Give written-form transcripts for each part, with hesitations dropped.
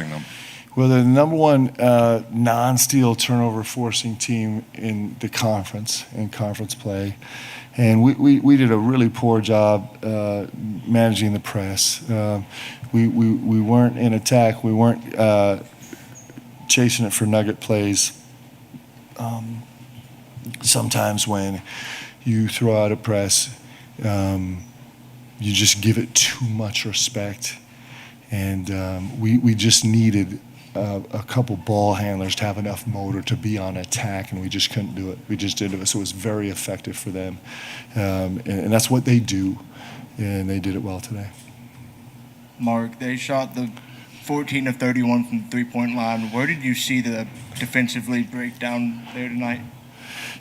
them? Well, they're the number one non-steal turnover forcing team in the conference, in conference play. And we did a really poor job managing the press. We weren't in attack. We weren't chasing it for nugget plays. Sometimes when you throw out a press, you just give it too much respect. And we just needed a couple ball handlers to have enough motor to be on attack, and we just couldn't do it. We just didn't do it, so it was very effective for them. And that's what they do, and they did it well today. Mark, they shot the 14 of 31 from the three-point line. Where did you see the defensively breakdown there tonight?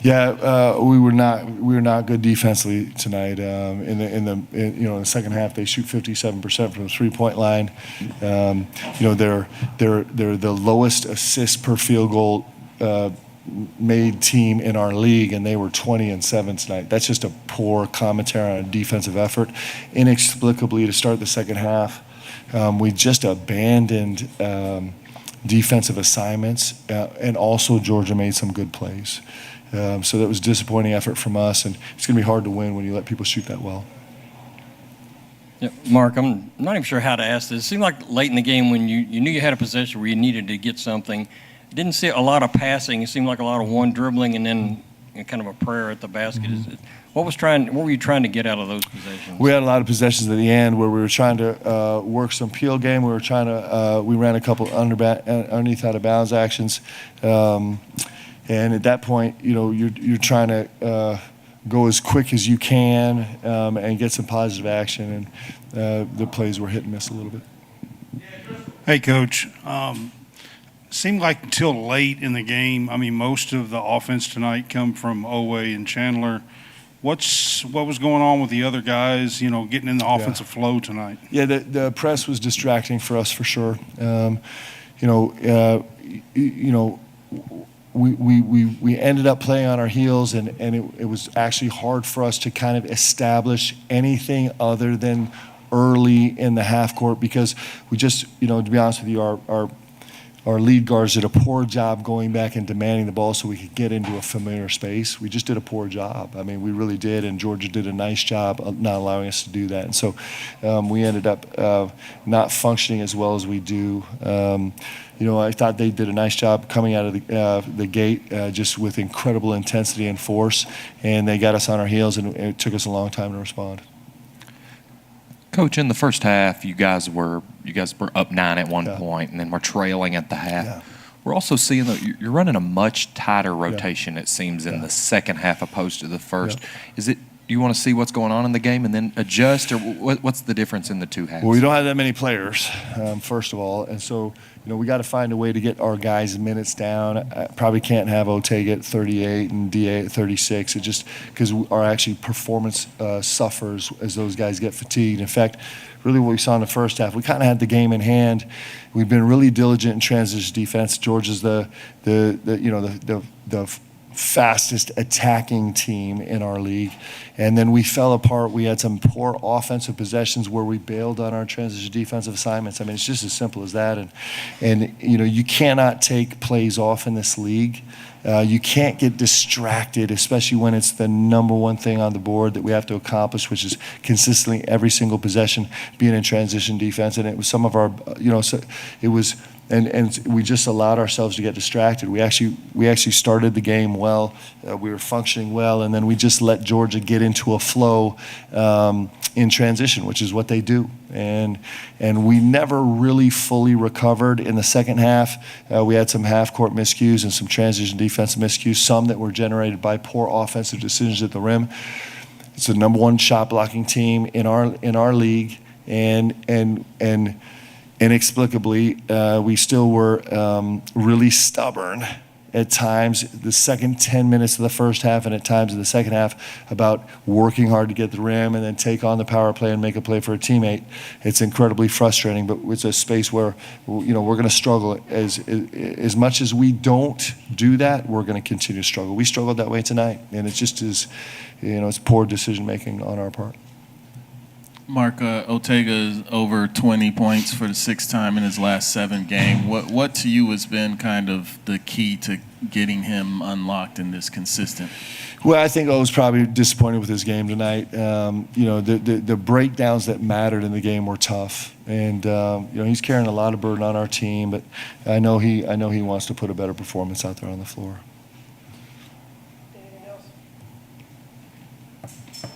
Yeah, we were not good defensively tonight. In the second half, they shoot 57% from the three-point line. They're the lowest assist per field goal made team in our league, and they were 20-7 tonight. That's just a poor commentary on a defensive effort. Inexplicably, to start the second half, we just abandoned defensive assignments, and also Georgia made some good plays. So that was disappointing effort from us, and it's going to be hard to win when you let people shoot that well. Yeah, Mark, I'm not even sure how to ask this. It seemed like late in the game when you knew you had a possession where you needed to get something, didn't see a lot of passing. It seemed like a lot of one dribbling and then kind of a prayer at the basket. Mm-hmm. What were you trying to get out of those possessions? We had a lot of possessions at the end where we were trying to work some peel game. We were trying to we ran a couple underneath out of bounds actions. And at that point, you're trying to go as quick as you can and get some positive action, and the plays were hit and miss a little bit. Hey, Coach. Seemed like until late in the game, most of the offense tonight come from Owe and Chandler. What was going on with the other guys, getting in the offensive flow tonight? Yeah, the press was distracting for us for sure. We ended up playing on our heels, and it was actually hard for us to kind of establish anything other than early in the half court, because we just, to be honest with you, our lead guards did a poor job going back and demanding the ball so we could get into a familiar space. We just did a poor job. We really did, and Georgia did a nice job of not allowing us to do that. And so we ended up not functioning as well as we do. I thought they did a nice job coming out of the gate just with incredible intensity and force, and they got us on our heels, and it took us a long time to respond. Coach, in the first half, you guys were up 9 at one point, and then we're trailing at the half. Yeah. We're also seeing that you're running a much tighter rotation, it seems, in the second half opposed to the first. Do you want to see what's going on in the game and then adjust, or what's the difference in the two halves? Well, we don't have that many players, first of all, and so we got to find a way to get our guys' minutes down. I probably can't have Otega at 38 and DA at 36. It just because our actually performance suffers as those guys get fatigued. In fact, really what we saw in the first half, we kind of had the game in hand. We've been really diligent in transition defense. Georgia's the fastest attacking team in our league, and then we fell apart. We had some poor offensive possessions where we bailed on our transition defensive assignments. it's just as simple as that, and you cannot take plays off in this league. You can't get distracted, especially when it's the number one thing on the board that we have to accomplish, which is consistently every single possession being in transition defense. And it was some of our, and we just allowed ourselves to get distracted. We actually started the game well. We were functioning well, and then we just let Georgia get into a flow in transition, which is what they do. And we never really fully recovered in the second half. We had some half-court miscues and some transition defensive miscues, some that were generated by poor offensive decisions at the rim. It's the number one shot blocking team in our league, and inexplicably, we still were really stubborn at times, the second 10 minutes of the first half, and at times in the second half, about working hard to get the rim and then take on the power play and make a play for a teammate. It's incredibly frustrating, but it's a space where we're going to struggle. As much as we don't do that, we're going to continue to struggle. We struggled that way tonight, and it just is, it's poor decision making on our part. Mark, Otega is over 20 points for the sixth time in his last 7 games. What to you has been kind of the key to getting him unlocked in this consistent? Well, I think I was probably disappointed with his game tonight. The breakdowns that mattered in the game were tough, and he's carrying a lot of burden on our team. But I know he wants to put a better performance out there on the floor. Anything else?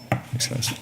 Thanks, guys.